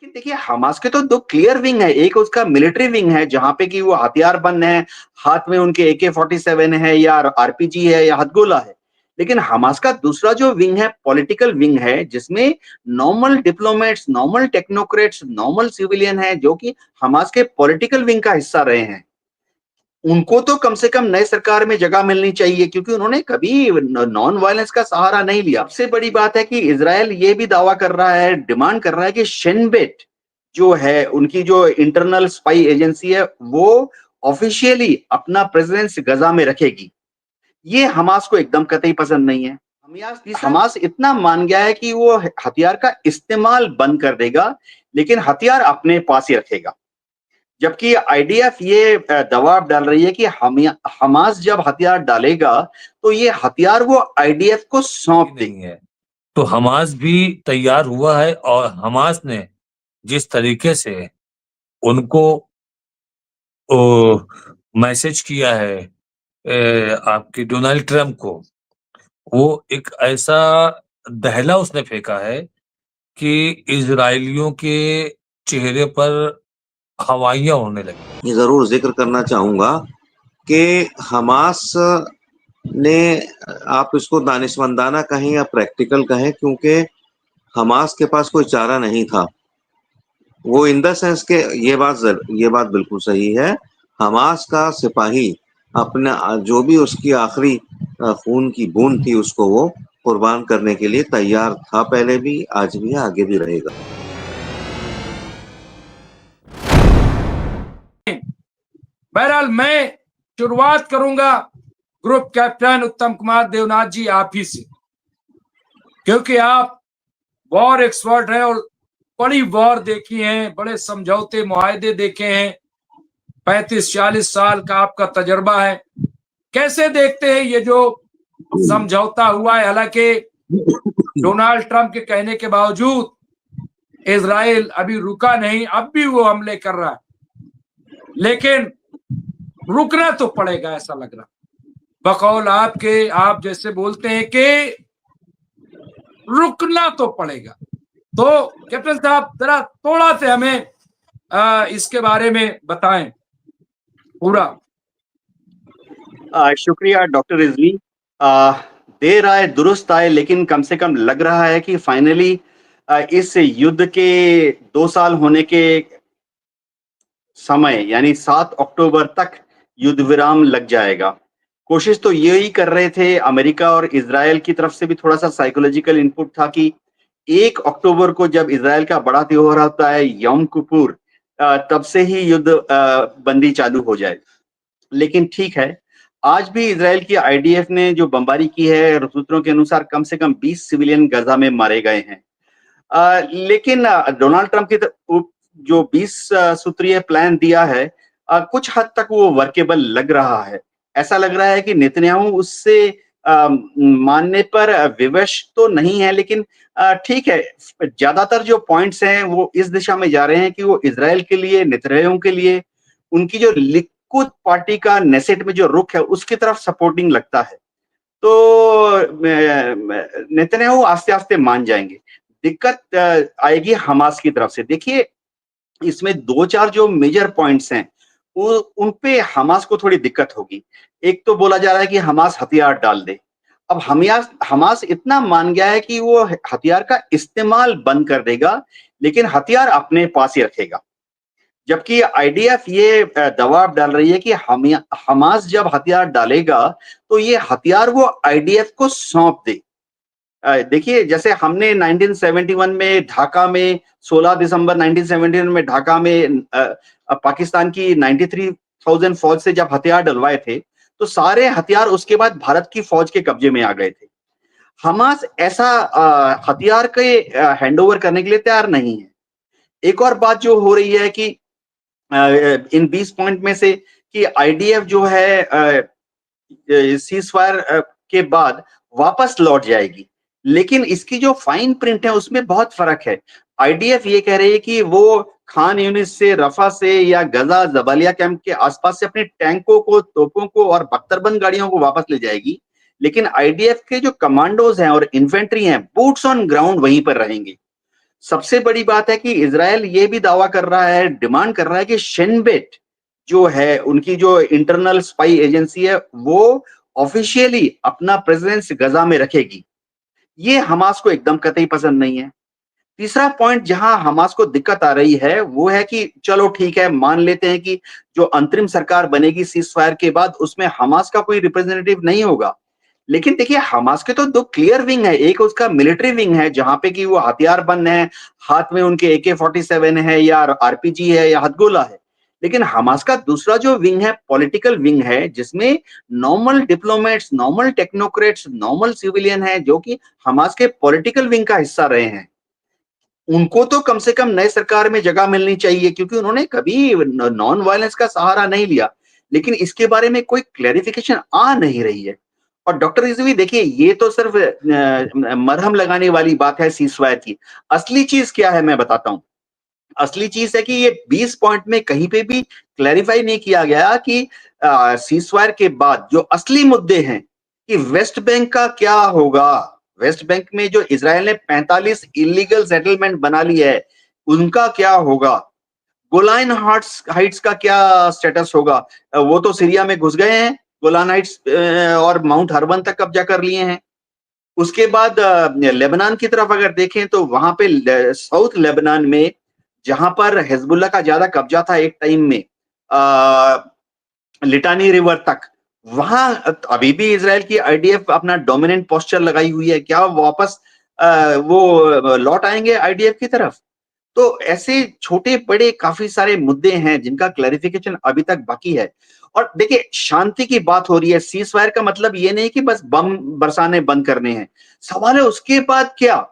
लेकिन देखिए हमास के तो 2 क्लियर विंग है। एक उसका मिलिट्री विंग है जहाँ पे कि वो हथियारबंद है, हाथ में उनके AK-47 है या आरपीजी है या हथगोला है। लेकिन हमास का दूसरा जो विंग है पॉलिटिकल विंग है जिसमें normal diplomats, normal technocrats, normal civilian है जो कि हमास के पॉलिटिकल विंग का हिस्सा रहे हैं। उनको तो कम से कम नए सरकार में जगह मिलनी चाहिए क्योंकि उन्होंने कभी नॉन वायलेंस का सहारा नहीं लिया। सबसे बड़ी बात है कि इजराइल ये भी दावा कर रहा है, डिमांड कर रहा है कि शिन बेट जो है उनकी जो इंटरनल स्पाई एजेंसी है वो ऑफिशियली अपना प्रेजेंस गजा में रखेगी। ये हमास को एकदम कतई पसंद नहीं है। हमास इतना मान गया है कि वो हथियार का इस्तेमाल बंद कर देगा लेकिन हथियार अपने पास ही रखेगा। जबकि आईडीएफ ये दबाव डाल रही है कि हमास जब हथियार डालेगा तो ये हथियार वो आईडीएफ को सौंप नहीं है। तो हमास भी तैयार हुआ है और हमास ने जिस तरीके से उनको मैसेज किया है आपकी डोनाल्ड ट्रंप को, वो एक ऐसा दहला उसने फेंका है कि इजरायलियों के चेहरे पर हवाइयां उड़ने लगी। ये जरूर जिक्र करना चाहूंगा कि हमास ने, आप इसको दानिशमंदाना कहें या प्रैक्टिकल कहें, क्योंकि हमास के पास कोई चारा नहीं था। वो इन द सेंस के ये बात बिल्कुल सही है, हमास का सिपाही अपना जो भी उसकी आखिरी खून की बूंद थी उसको वो कुर्बान करने के लिए तैयार था, पहले भी, आज भी, आगे भी रहेगा। बहरहाल मैं शुरुआत करूंगा ग्रुप कैप्टन उत्तम कुमार देवनाथ जी आप ही से, क्योंकि आप वॉर एक्सपर्ट हैं और बड़ी वॉर देखी हैं, बड़े समझौते मुआहदे देखे हैं, 35-40 साल का आपका तजर्बा है। कैसे देखते हैं ये जो समझौता हुआ है? हालांकि डोनाल्ड ट्रंप के कहने के बावजूद इजराइल अभी रुका नहीं, अब भी वो हमले कर रहा है, लेकिन रुकना तो पड़ेगा ऐसा लग रहा। बकौल आपके, आप जैसे बोलते हैं कि रुकना तो पड़ेगा। तो कैप्टन साहब जरा थोड़ा से हमें इसके बारे में बताएं पूरा। शुक्रिया डॉक्टर रिजवी। देर आए दुरुस्त आए, लेकिन कम से कम लग रहा है कि फाइनली इस युद्ध के 2 साल होने के समय यानी 7 अक्टूबर तक युद्ध विराम लग जाएगा। कोशिश तो यही कर रहे थे, अमेरिका और इजराइल की तरफ से भी थोड़ा सा साइकोलॉजिकल इनपुट था कि 1 अक्टूबर को जब इजराइल का बड़ा त्योहार होता है यौम किपुर, तब से ही युद्ध बंदी चालू हो जाए। लेकिन ठीक है, आज भी इजराइल की आईडीएफ ने जो बमबारी की है, सूत्रों के अनुसार कम से कम 20 सिविलियन गजा में मारे गए हैं। लेकिन डोनाल्ड ट्रंप की जो 20 सूत्रीय प्लान दिया है, कुछ हद तक वो वर्केबल लग रहा है। ऐसा लग रहा है कि नेतन्याहू उससे मानने पर विवश तो नहीं है, लेकिन ठीक है, ज्यादातर जो पॉइंट्स हैं वो इस दिशा में जा रहे हैं कि वो इजराइल के लिए, नेतन्याहू के लिए, उनकी जो लिकुद पार्टी का नेसेट में जो रुख है उसकी तरफ सपोर्टिंग लगता है। तो नेतन्याहू आस्ते आस्ते मान जाएंगे। दिक्कत आएगी हमास की तरफ से। देखिए, इसमें 2-4 जो मेजर पॉइंट्स हैं वो उन पे हमास को थोड़ी दिक्कत होगी। एक तो बोला जा रहा है कि हमास हथियार डाल दे। अब हमास इतना मान गया है कि वो हथियार का इस्तेमाल बंद कर देगा लेकिन हथियार अपने पास ही रखेगा। जबकि आईडीएफ ये दबाव डाल रही है कि हमास जब हथियार डालेगा तो ये हथियार वो आईडीएफ को सौंप दे। देखिए, जैसे हमने 1971 में ढाका में, 16 दिसंबर 1971 में ढाका में पाकिस्तान की 93,000 फौज से जब हथियार डलवाए थे तो सारे हथियार उसके बाद भारत की फौज के कब्जे में आ गए थे। हमास ऐसा हथियार के हैंडओवर करने के लिए तैयार नहीं है। एक और बात जो हो रही है कि इन 20 पॉइंट में से कि आईडीएफ जो है सीज फायर के बाद वापस लौट जाएगी, लेकिन इसकी जो फाइन प्रिंट है उसमें बहुत फर्क है। आईडीएफ ये कह रही है कि वो खान यूनिस से, रफा से या गजा जबालिया कैंप के आसपास से अपने टैंकों को, तोपों को और बख्तरबंद गाड़ियों को वापस ले जाएगी, लेकिन आईडीएफ के जो कमांडोज हैं और इन्फेंट्री हैं बूट्स ऑन ग्राउंड वहीं पर रहेंगे। सबसे बड़ी बात है कि इज़राइल ये भी दावा कर रहा है, डिमांड कर रहा है कि शिन बेट जो है, उनकी जो इंटरनल स्पाई एजेंसी है, वो ऑफिशियली अपना प्रेजेंस गजा में रखेगी। ये हमास को एकदम कतई पसंद नहीं है। तीसरा पॉइंट जहां हमास को दिक्कत आ रही है वो है कि चलो ठीक है, मान लेते हैं कि जो अंतरिम सरकार बनेगी सीज फायर के बाद उसमें हमास का कोई रिप्रेजेंटेटिव नहीं होगा। लेकिन देखिए, हमास के तो दो क्लियर विंग है, एक उसका मिलिट्री विंग है जहां पे कि वो हथियार बंद है, हाथ में उनके AK-47 है या RPG है या हथगोला है। लेकिन हमास का दूसरा जो विंग है, पॉलिटिकल विंग है, जिसमें normal diplomats, normal technocrats, normal civilian है जो कि हमास के पॉलिटिकल विंग का हिस्सा रहे हैं। उनको तो कम से कम नए सरकार में जगह मिलनी चाहिए क्योंकि उन्होंने कभी नॉन वायलेंस का सहारा नहीं लिया। लेकिन इसके बारे में कोई क्लैरिफिकेशन आ नहीं रही है। और डॉक्टर रिजवी देखिए, ये तो सिर्फ मरहम लगाने वाली बात है सीज़फायर की। असली चीज क्या है मैं बताता हूँ। असली चीज है कि ये 20 पॉइंट में कहीं पे भी क्लैरिफाई नहीं किया गया कि सीज़फायर के बाद जो असली मुद्दे हैं कि वेस्ट बैंक का क्या होगा। वेस्ट बैंक में जो इजराइल ने 45 इलीगल सेटलमेंट बना ली है, उनका क्या होगा। गोलान हाइट्स का क्या स्टेटस होगा। वो तो सीरिया में घुस गए हैं, गोलान हाइट्स और माउंट हर्बन तक कब्जा कर लिए हैं। उसके बाद लेबनान की तरफ अगर देखें तो वहां पे साउथ लेबनान में जहां पर हिजबुल्लाह का ज्यादा कब्जा था एक टाइम में, लिटानी रिवर तक, वहां अभी भी इजराइल की IDF अपना डोमिनेंट पोस्चर लगाई हुई है। क्या वापस वो लौट आएंगे IDF की तरफ? तो ऐसे छोटे बड़े काफी सारे मुद्दे हैं जिनका क्लैरिफिकेशन अभी तक बाकी है। और देखिए, शांति की बात हो रही है, सीज फायर का मतलब ये नहीं कि बस बम बरसाने बंद करने हैं। सवाल है उसके बाद क्या।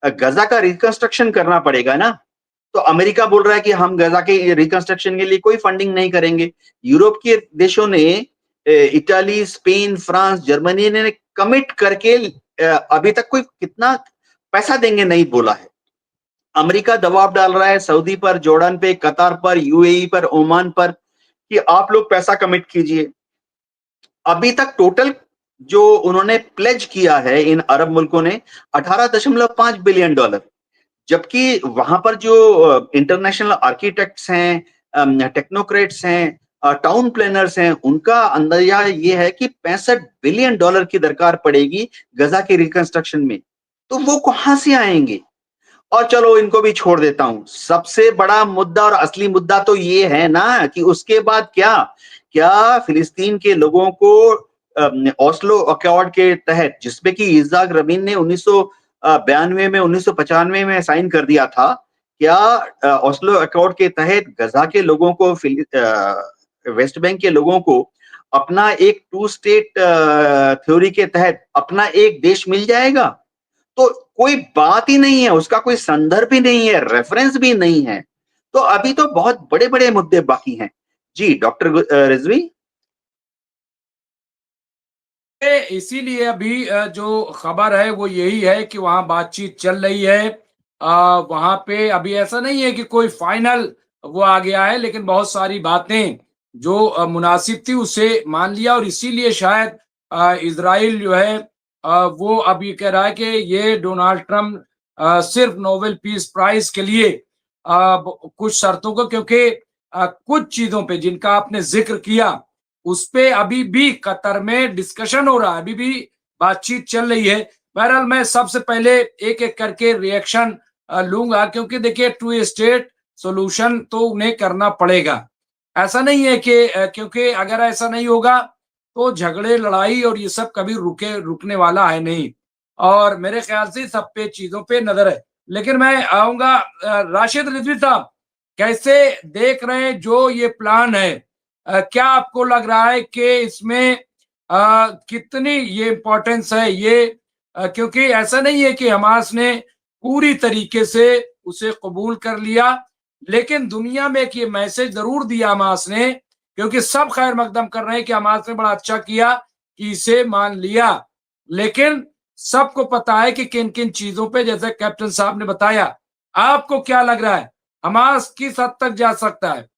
गजा का रिकंस्ट्रक्शन करना पड़ेगा ना। तो अमेरिका बोल रहा है कि हम गजा के रिकंस्ट्रक्शन के लिए कोई फंडिंग नहीं करेंगे। यूरोप के देशों ने, इटाली, स्पेन, फ्रांस, जर्मनी ने कमिट करके अभी तक कोई कितना पैसा देंगे नहीं बोला है। अमेरिका दबाव डाल रहा है सऊदी पर, जॉर्डन पे, कतार पर, UAE पर, ओमान पर कि आप लोग पैसा कमिट कीजिए। अभी तक टोटल जो उन्होंने प्लेज किया है इन अरब मुल्कों ने $18.5 बिलियन, जबकि वहां पर जो इंटरनेशनल आर्किटेक्ट्स हैं, टेक्नोक्रेट्स हैं, टाउन प्लानर्स हैं, उनका अंदाजा ये है कि $65 बिलियन की दरकार पड़ेगी गजा के रिकंस्ट्रक्शन में। तो वो कहां से आएंगे। और चलो इनको भी छोड़ देता हूं। सबसे बड़ा मुद्दा और असली मुद्दा तो ये है ना कि उसके बाद क्या। क्या फिलिस्तीन के लोगों को ओस्लो अकॉर्ड के तहत, जिसमें कि इज़ाक रबीन ने 1992 में, 1995 में साइन कर दिया था, क्या ओस्लो अकॉर्ड के तहत गजा के लोगों को, वेस्ट बैंक के लोगों को अपना एक 2 स्टेट थ्योरी के तहत अपना एक देश मिल जाएगा। तो कोई बात ही नहीं है, उसका कोई संदर्भ ही नहीं है, रेफरेंस भी नहीं है। तो अभी तो बहुत बड़े बड़े मुद्दे बाकी हैं। जी डॉक्टर रिजवी। इसीलिए अभी जो खबर है वो यही है कि वहां बातचीत चल रही है। वहां पे अभी ऐसा नहीं है कि कोई फाइनल वो आ गया है, लेकिन बहुत सारी बातें जो मुनासिब थी उसे मान लिया। और इसीलिए शायद इजराइल जो है वो अभी कह रहा है कि ये डोनाल्ड ट्रम्प सिर्फ नोबेल पीस प्राइज के लिए कुछ शर्तों को, क्योंकि कुछ चीजों पे जिनका आपने जिक्र किया उस पे अभी भी कतर में डिस्कशन हो रहा है, अभी भी बातचीत चल रही है। बहरहाल मैं सबसे पहले एक एक करके रिएक्शन लूंगा, क्योंकि देखिए 2 स्टेट सॉल्यूशन तो उन्हें करना पड़ेगा। ऐसा नहीं है कि क्योंकि अगर ऐसा नहीं होगा तो झगड़े, लड़ाई और ये सब कभी रुकने वाला है नहीं। और मेरे ख्याल से सब पे चीजों पे नजर है। लेकिन मैं आऊंगा राशिद रिजवी साहब, कैसे देख रहे हैं जो ये प्लान है। क्या आपको लग रहा है कि इसमें कितनी ये इम्पोर्टेंस है ये, क्योंकि ऐसा नहीं है कि हमास ने पूरी तरीके से उसे कबूल कर लिया, लेकिन दुनिया में एक ये मैसेज जरूर दिया हमास ने, क्योंकि सब खैर मकदम कर रहे हैं कि हमास ने बड़ा अच्छा किया कि इसे मान लिया। लेकिन सबको पता है कि किन किन चीजों पे, जैसे कैप्टन साहब ने बताया। आपको क्या लग रहा है हमास किस हद तक जा सकता है?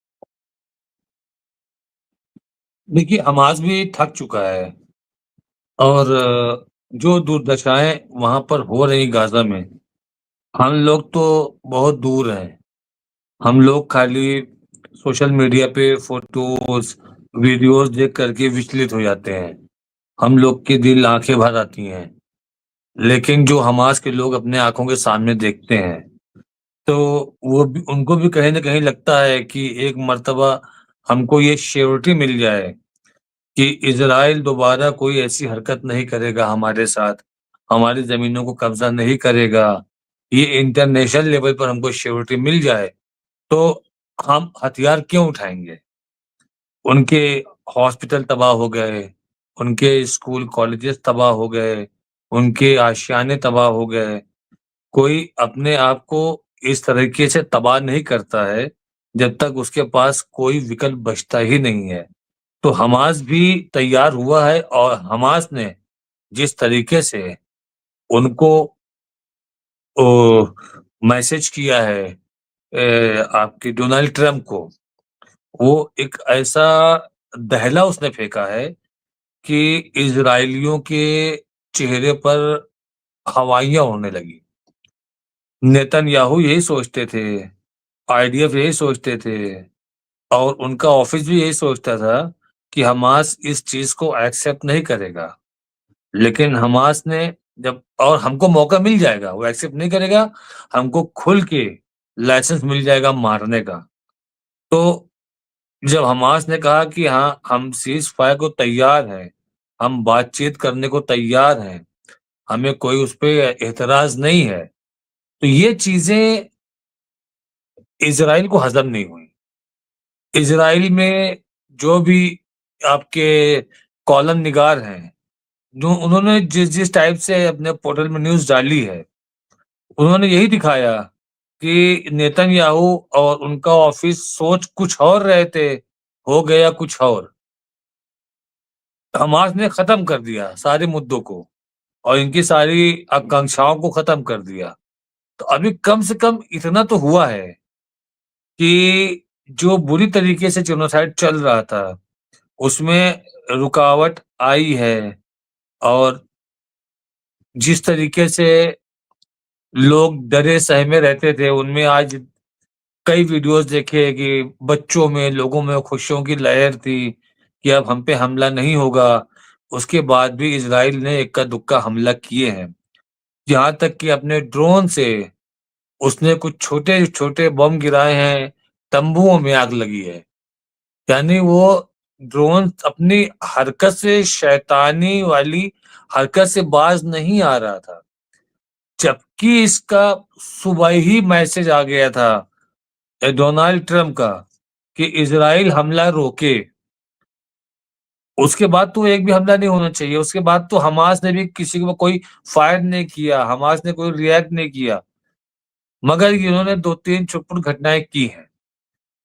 देखिए, हमास भी थक चुका है और जो दुर्दशाएं वहां पर हो रही गाजा में, हम लोग तो बहुत दूर हैं। हम लोग खाली सोशल मीडिया पे फोटोज, वीडियोस देख करके विचलित हो जाते हैं। हम लोग के दिल आंखें भर आती हैं। लेकिन जो हमास के लोग अपने आंखों के सामने देखते हैं, तो वो भी उनको भी कहीं न कहीं लगता है कि एक मर्तबा हमको ये श्योरिटी मिल जाए कि इज़राइल दोबारा कोई ऐसी हरकत नहीं करेगा हमारे साथ, हमारी ज़मीनों को कब्ज़ा नहीं करेगा। ये इंटरनेशनल लेवल पर हमको श्योरिटी मिल जाए, तो हम हथियार क्यों उठाएँगे? उनके हॉस्पिटल तबाह हो गए, उनके स्कूल कॉलेजेस तबाह हो गए, उनके आशियाने तबाह हो गए। कोई अपने आप को इस तरीके से तबाह नहीं करता है, जब तक उसके पास कोई विकल्प बचता ही नहीं है। तो हमास भी तैयार हुआ है और हमास ने जिस तरीके से उनको ओ मैसेज किया है आपके डोनाल्ड ट्रम्प को, वो एक ऐसा दहला उसने फेंका है कि इज़राइलियों के चेहरे पर हवाइयाँ उड़ने लगी। नेतन्याहू यही सोचते थे, आईडीएफ यही सोचते थे और उनका ऑफिस भी यही सोचता था कि हमास इस चीज़ को एक्सेप्ट नहीं करेगा। लेकिन हमास ने जब और हमको मौका मिल जाएगा, वो एक्सेप्ट नहीं करेगा, हमको खुल के लाइसेंस मिल जाएगा मारने का। तो जब हमास ने कहा कि हाँ, हम सीज़ फायर को तैयार हैं, हम बातचीत करने को तैयार हैं, हमें कोई उस पे एतराज़ नहीं है, तो ये चीज़ें इज़राइल को हज़म नहीं हुई। इज़राइल में जो भी आपके कॉलम निगार हैं, जो उन्होंने जिस टाइप से अपने पोर्टल में न्यूज़ डाली है, उन्होंने यही दिखाया कि नेतन्याहू और उनका ऑफिस सोच कुछ और रहे थे, हो गया कुछ और। हमास ने खत्म कर दिया सारे मुद्दों को और इनकी सारी आकांक्षाओं को खत्म कर दिया। तो अभी कम से कम इतना तो हुआ है कि जो बुरी तरीके से जेनोसाइड चल रहा था, उसमें रुकावट आई है और जिस तरीके से लोग डरे सहमे रहते थे, उनमें आज कई वीडियोस देखे कि बच्चों में, लोगों में खुशियों की लहर थी कि अब हम पे हमला नहीं होगा। उसके बाद भी इज़राइल ने इक्का-दुक्का हमला किए हैं। यहाँ तक कि अपने ड्रोन से उसने कुछ छोटे-छोटे बम गिराए हैं, तंबुओं में आग लगी है। यानी वो ड्रोन अपनी हरकत से शैतानी वाली हरकत से बाज नहीं आ रहा था। जबकि इसका सुबह ही मैसेज आ गया था डोनाल्ड ट्रम्प का कि इज़राइल हमला रोके। उसके बाद तो एक भी हमला नहीं होना चाहिए। उसके बाद तो हमास ने भी किसी के ऊपर कोई फायर नहीं किया, हमास ने कोई रिएक्ट नहीं किया। मगर इन्होंने 2-3 छुटपुट घटनाएँ की हैं।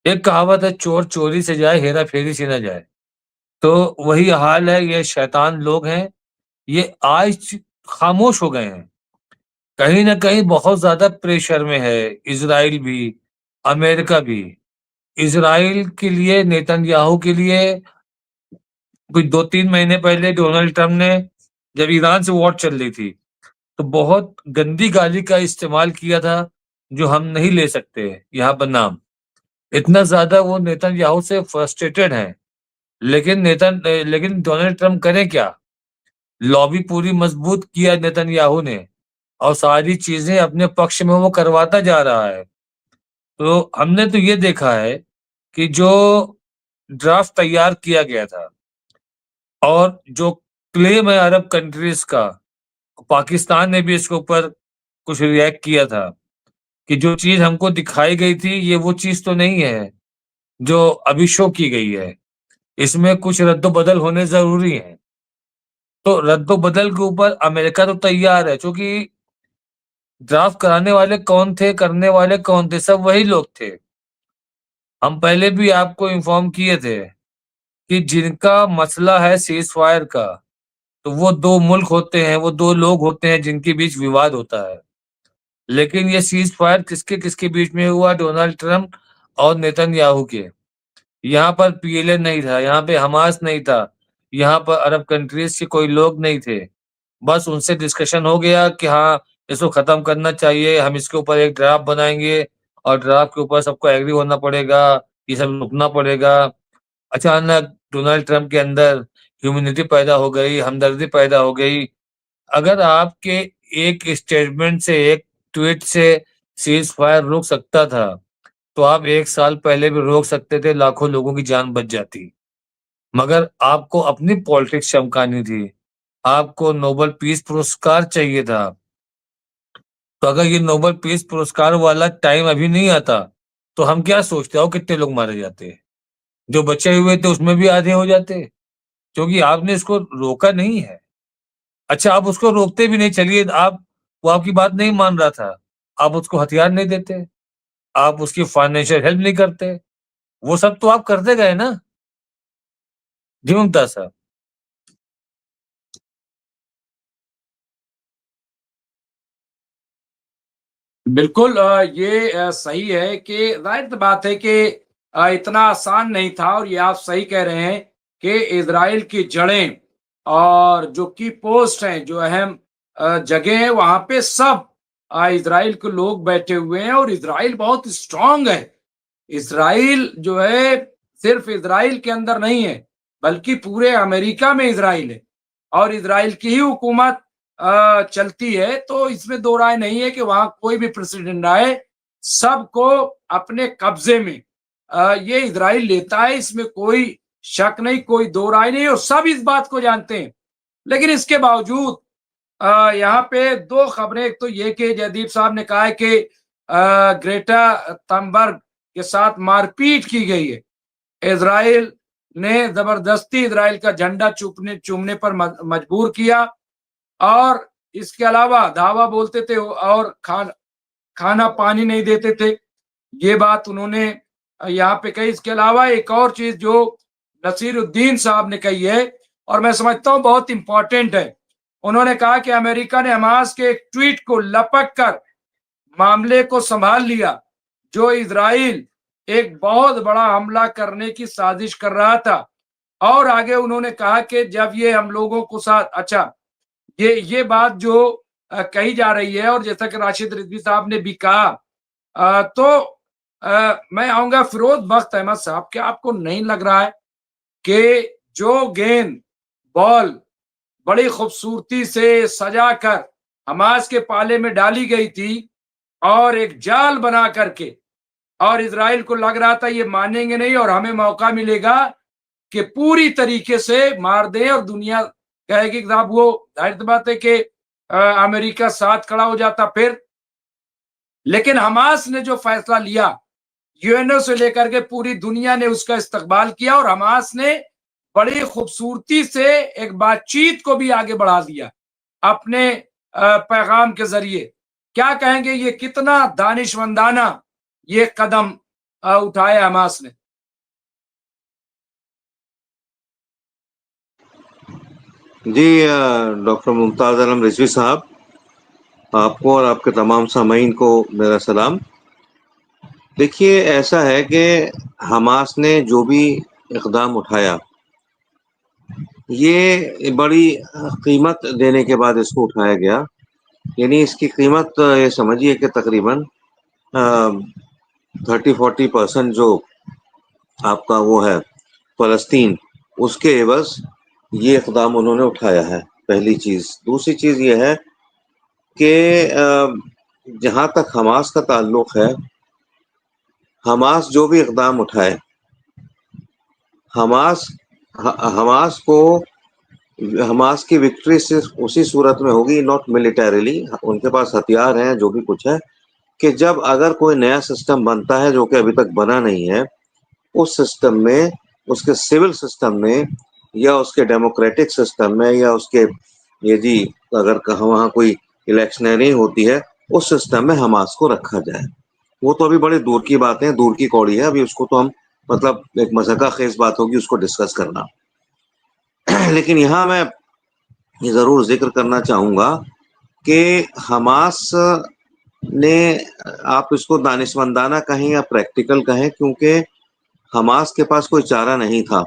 एक कहावत है चोर चोरी से जाए, हेरा-फेरी से ना जाए। तो वही हाल है, ये शैतान लोग हैं, ये आज खामोश हो गए हैं। कहीं न कहीं बहुत ज़्यादा प्रेशर में है इज़राइल भी, अमेरिका भी। इज़राइल के लिए, नेतन्याहू के लिए कुछ 2-3 महीने पहले डोनाल्ड ट्रम्प ने जब ईरान से वॉर चल रही थी, तो बहुत गंदी गाली का इस्तेमाल किया था, जो हम नहीं ले सकते यहाँ पर नाम। इतना ज़्यादा वो नेतन्याहू से फ्रस्ट्रेटेड हैं। लेकिन डोनाल्ड ट्रम्प करें क्या? लॉबी पूरी मजबूत किया नेतन्याहू ने और सारी चीज़ें अपने पक्ष में वो करवाता जा रहा है। तो हमने तो ये देखा है कि जो ड्राफ्ट तैयार किया गया था और जो क्लेम है अरब कंट्रीज़ का, पाकिस्तान ने भी इसके ऊपर कुछ रिएक्ट किया था कि जो चीज़ हमको दिखाई गई थी, ये वो चीज़ तो नहीं है, जो अभी शो की गई है। इसमें कुछ रद्द-बदल होने ज़रूरी हैं। तो रद्द-बदल के ऊपर अमेरिका तो तैयार है, चूँकि ड्राफ्ट कराने वाले कौन थे, करने वाले कौन थे? सब वही लोग थे। हम पहले भी आपको इन्फॉर्म किए थे कि जिनका मसला है सीज़ फायर का, तो वो 2 मुल्क होते हैं, वो 2 लोग होते हैं जिनके बीच विवाद होता है। लेकिन ये सीज़ फायर किसके-किसके बीच में हुआ? डोनाल्ड ट्रम्प और नेतन्याहू के। यहाँ पर पीएलए नहीं था, यहाँ पे हमास नहीं था, यहाँ पर अरब कंट्रीज़ के कोई लोग नहीं थे। बस उनसे डिस्कशन हो गया कि हाँ, इसको खत्म करना चाहिए, हम इसके ऊपर एक ड्राफ्ट बनाएंगे और ड्राफ्ट के ऊपर सबको एग्री होना पड़ेगा, ये सब रुकना पड़ेगा। अचानक डोनाल्ड ट्रंप के अंदर ह्यूमैनिटी पैदा हो गई, हमदर्दी पैदा हो गई। अगर आपके एक स्टेटमेंट से, एक ट्वीट से सीज फायर रुक सकता था, तो आप 1 साल पहले भी रोक सकते थे, लाखों लोगों की जान बच जाती। मगर आपको अपनी पॉलिटिक्स चमकानी थी, आपको नोबेल पीस पुरस्कार चाहिए था। तो अगर ये नोबेल पीस पुरस्कार वाला टाइम अभी नहीं आता, तो हम क्या सोचते हो कितने लोग मारे जाते? जो बचे हुए थे उसमें भी आधे हो जाते, क्योंकि आपने इसको रोका नहीं है। अच्छा, आप उसको रोकते भी नहीं, चलिए आप, वो आपकी बात नहीं मान रहा था, आप उसको हथियार नहीं देते, आप उसकी फाइनेंशियल हेल्प नहीं करते, वो सब तो आप करते गए ना। जी मुमताज साहब। बिल्कुल ये सही है कि जाहिर सी बात है कि इतना आसान नहीं था, और ये आप सही कह रहे हैं कि इजराइल की जड़ें और जो की पोस्ट हैं, जो अहम जगह है, वहां पे सब इजराइल के लोग बैठे हुए हैं, और इजराइल बहुत स्ट्रांग है। इजराइल जो है सिर्फ इजराइल के अंदर नहीं है, बल्कि पूरे अमेरिका में इजराइल है, और इजराइल की ही हुकूमत चलती है। तो इसमें दो राय नहीं है कि वहां कोई भी प्रेसिडेंट आए, सबको अपने कब्जे में ये इजराइल लेता है, इसमें कोई शक नहीं, कोई दो राय नहीं, और सब इस बात को जानते हैं। लेकिन इसके बावजूद यहाँ पे दो खबरें, एक तो ये कि जयदीप साहब ने कहा है कि ग्रेटा थनबर्ग के साथ मारपीट की गई है। इजराइल ने जबरदस्ती इजराइल का झंडा चूमने पर मजबूर किया, और इसके अलावा धावा बोलते थे, और खाना पानी नहीं देते थे। ये बात उन्होंने यहाँ पे कही। इसके अलावा एक और चीज जो नसीरुद्दीन साहब ने कही है, और मैं समझता हूं बहुत इंपॉर्टेंट है, उन्होंने कहा कि अमेरिका ने हमास के एक ट्वीट को लपक कर मामले को संभाल लिया, जो इजराइल एक बहुत बड़ा हमला करने की साजिश कर रहा था। और आगे उन्होंने कहा कि जब ये हम लोगों को साथ, अच्छा, ये बात जो कही जा रही है, और जैसा कि राशिद रिजवी साहब ने भी कहा, तो मैं आऊंगा फिरोज बख्त अहमद साहब, क्या आपको नहीं लग रहा है कि जो गेंद बॉल बड़ी खूबसूरती से सजा कर हमास के पाले में डाली गई थी, और एक जाल बना करके, और इजराइल को लग रहा था ये मानेंगे नहीं और हमें मौका मिलेगा कि पूरी तरीके से मार दें, और दुनिया कहेगी कि साहब, वो जाहिर बात है कि अमेरिका साथ खड़ा हो जाता फिर। लेकिन हमास ने जो फैसला लिया, यूएनओ से लेकर के पूरी दुनिया ने उसका इस्तकबाल किया, और हमास ने बड़ी खूबसूरती से एक बातचीत को भी आगे बढ़ा दिया अपने पैगाम के जरिए। क्या कहेंगे, ये कितना दानिशमंदाना ये कदम उठाया हमास ने? जी, डॉक्टर मुमताज आलम रिजवी साहब, आपको और आपके तमाम सामीन को मेरा सलाम। देखिए, ऐसा है कि हमास ने जो भी इक़दाम उठाया, ये बड़ी कीमत देने के बाद इसको उठाया गया। यानी इसकी कीमत ये समझिए कि तकरीबन 30-40% जो आपका वो है फ़लस्तीन, उसके एवज़ ये इक़दाम उन्होंने उठाया है, पहली चीज़। दूसरी चीज़ ये है कि जहाँ तक हमास का ताल्लुक़ है, हमास जो भी इक़दाम उठाए, हमास की विक्ट्री सिर्फ उसी सूरत में होगी, नॉट मिलिटरीली। उनके पास हथियार हैं, जो भी कुछ है, कि जब अगर कोई नया सिस्टम बनता है जो कि अभी तक बना नहीं है, उस सिस्टम में, उसके सिविल सिस्टम में, या उसके डेमोक्रेटिक सिस्टम में, या उसके ये जी अगर वहाँ कोई इलेक्शनरी होती है, उस सिस्टम में हमास को रखा जाए। वो तो अभी बड़े दूर की बात है, दूर की कौड़ी है, अभी उसको तो हम मतलब एक मज़ाक़ा ख़ेज़ बात होगी उसको डिस्कस करना। लेकिन यहाँ मैं ये ज़रूर ज़िक्र करना चाहूँगा कि हमास ने, आप इसको दानिशमंदाना कहें या प्रैक्टिकल कहें, क्योंकि हमास के पास कोई चारा नहीं था।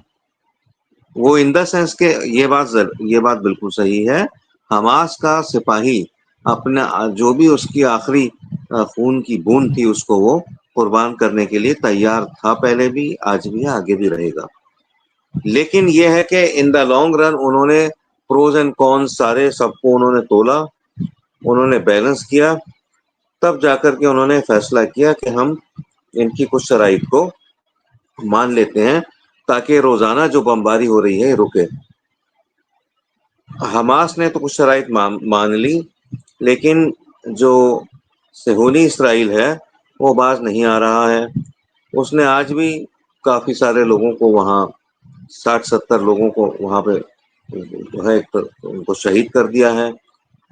वो इन द सेंस के ये बात बिल्कुल सही है, हमास का सिपाही अपना जो भी उसकी आखिरी खून की बूंद थी उसको वो कुर्बान करने के लिए तैयार था, पहले भी, आज भी, आगे भी रहेगा। लेकिन ये है कि इन द लॉन्ग रन उन्होंने प्रोज एंड कॉन्स सारे सबको उन्होंने तोला, उन्होंने बैलेंस किया, तब जाकर के उन्होंने फैसला किया कि हम इनकी कुछ शराइत को मान लेते हैं ताकि रोजाना जो बमबारी हो रही है रुके। हमास ने तो कुछ शराइत मान ली, लेकिन जो सेहूनी इसराइल है वो बाज नहीं आ रहा है। उसने आज भी काफी सारे लोगों को वहां 60-70 लोगों को वहां पे जो है उनको शहीद कर दिया है,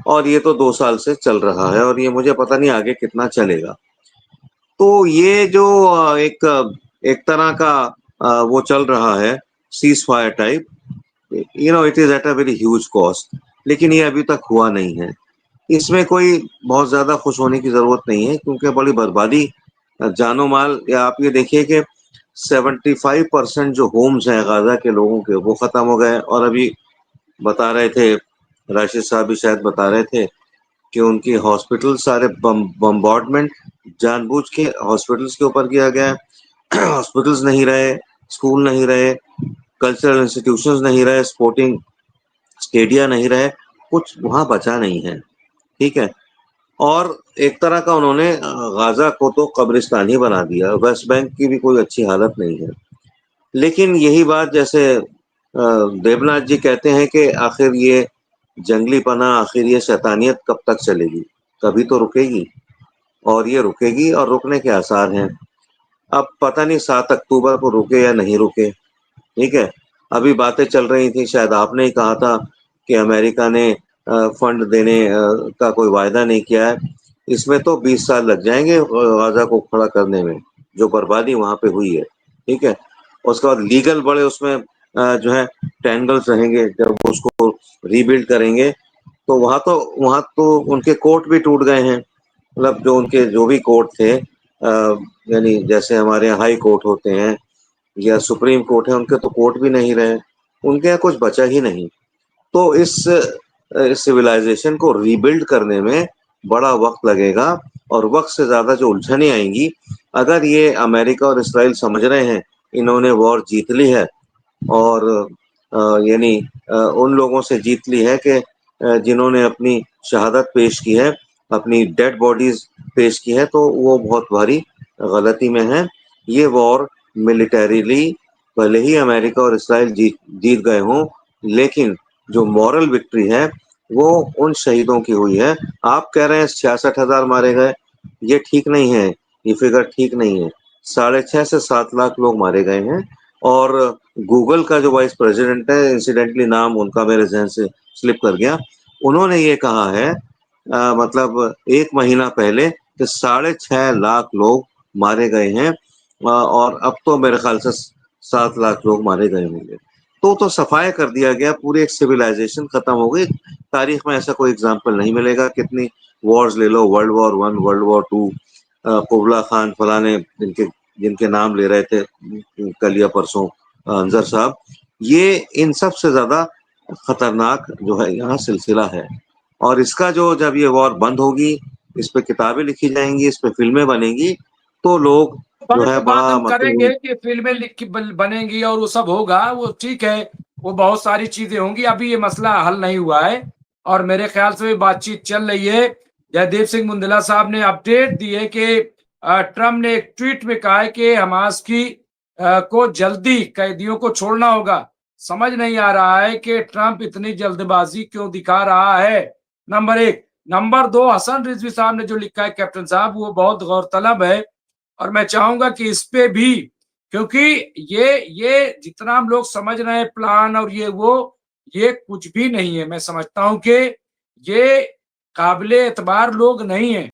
और ये तो 2 साल से चल रहा है और ये मुझे पता नहीं आगे कितना चलेगा। तो ये जो एक तरह का वो चल रहा है cease fire type, it is at a very huge cost, लेकिन ये अभी तक हुआ नहीं है। इसमें कोई बहुत ज्यादा खुश होने की जरूरत नहीं है, क्योंकि बड़ी बर्बादी, जानो माल, या आप ये देखिए कि 75% जो होम्स हैं गाजा के लोगों के वो खत्म हो गए। और अभी बता रहे थे, राशिद साहब भी शायद बता रहे थे कि उनकी हॉस्पिटल सारे बम्बार्डमेंट जानबूझ के हॉस्पिटल्स के ऊपर किया गया है। हॉस्पिटल्स नहीं रहे, स्कूल नहीं रहे, कल्चरल इंस्टीट्यूशंस नहीं रहे, स्पोर्टिंग स्टेडिया नहीं रहे, कुछ वहां बचा नहीं है। ठीक है, और एक तरह का उन्होंने गाजा को तो कब्रिस्तान ही बना दिया। वेस्ट बैंक की भी कोई अच्छी हालत नहीं है। लेकिन यही बात, जैसे देवनाथ जी कहते हैं कि आखिर ये जंगली पना, आखिर ये शैतानियत कब तक चलेगी, कभी तो रुकेगी, और ये रुकेगी और रुकने के आसार हैं। अब पता नहीं 7 अक्टूबर को रुके या नहीं रुके। ठीक है, अभी बातें चल रही थी, शायद आपने ही कहा था कि अमेरिका ने फंड देने का कोई वायदा नहीं किया है। इसमें तो 20 साल लग जाएंगे गाजा को खड़ा करने में, जो बर्बादी वहां पे हुई है। ठीक है, उसके बाद लीगल बड़े उसमें जो है टेंगल्स रहेंगे। जब उसको रीबिल्ड करेंगे तो वहां तो उनके कोर्ट भी टूट गए हैं। मतलब जो उनके जो भी कोर्ट थे, यानी जैसे हमारे यहाँ हाई कोर्ट होते हैं या सुप्रीम कोर्ट है, उनके तो कोर्ट भी नहीं रहे, उनके यहाँ कुछ बचा ही नहीं। तो इस सिविलाइजेशन को रीबिल्ड करने में बड़ा वक्त लगेगा, और वक्त से ज्यादा जो उलझनें आएंगी, अगर ये अमेरिका और इसराइल समझ रहे हैं इन्होंने वॉर जीत ली है, और यानी उन लोगों से जीत ली है कि जिन्होंने अपनी शहादत पेश की है, अपनी डेड बॉडीज पेश की है, तो वो बहुत भारी गलती में है। ये वॉर मिलिटरीली भले ही अमेरिका और इसराइल जीत गए हों, लेकिन जो मॉरल विक्ट्री है वो उन शहीदों की हुई है। आप कह रहे हैं 66,000 मारे गए, ये ठीक नहीं है, ये फिगर ठीक नहीं है। 6.5 से 7 लाख लोग मारे गए हैं। और गूगल का जो वाइस प्रेसिडेंट है, इंसिडेंटली नाम उनका मेरे जहन से स्लिप कर गया, उन्होंने ये कहा है मतलब 1 महीना पहले कि 6.5 लाख लोग मारे गए हैं, और अब तो मेरे ख्याल से 7 लाख लोग मारे गए होंगे। तो सफाया कर दिया गया, पूरी एक सिविलाइजेशन खत्म हो गई। तारीख में ऐसा कोई एग्जाम्पल नहीं मिलेगा। कितनी वॉर्स ले लो, world war 1, world war 2, कुबला Khan फलाने, जिनके नाम ले रहे थे कल या परसों अंजर साहब, ये इन सब से ज्यादा खतरनाक जो है यहाँ सिलसिला है। और इसका जो जब ये वॉर बंद होगी, इस पे किताबें लिखी जाएंगी, इस पे फिल्में बनेंगी, तो लोग जो है बात बड़ा हम करेंगे मतलब कि फिल्में बनेंगी और वो सब होगा, वो ठीक है, वो बहुत सारी चीजें होंगी। अभी ये मसला हल नहीं हुआ है और मेरे ख्याल से भी बातचीत चल रही है। जयदीप सिंह मुंदला साहब ने अपडेट दी है कि ट्रम्प ने एक ट्वीट में कहा है कि हमास की को जल्दी कैदियों को छोड़ना होगा। समझ नहीं आ रहा है कि ट्रम्प इतनी जल्दबाजी क्यों दिखा रहा है, नंबर 1। नंबर 2, हसन रिजवी साहब ने जो लिखा है कैप्टन साहब, वो बहुत गौरतलब है और मैं चाहूंगा कि इस पे भी, क्योंकि ये जितना हम लोग समझ रहे हैं प्लान और ये कुछ भी नहीं है। मैं समझता हूं कि ये काबिले एतबार लोग नहीं है।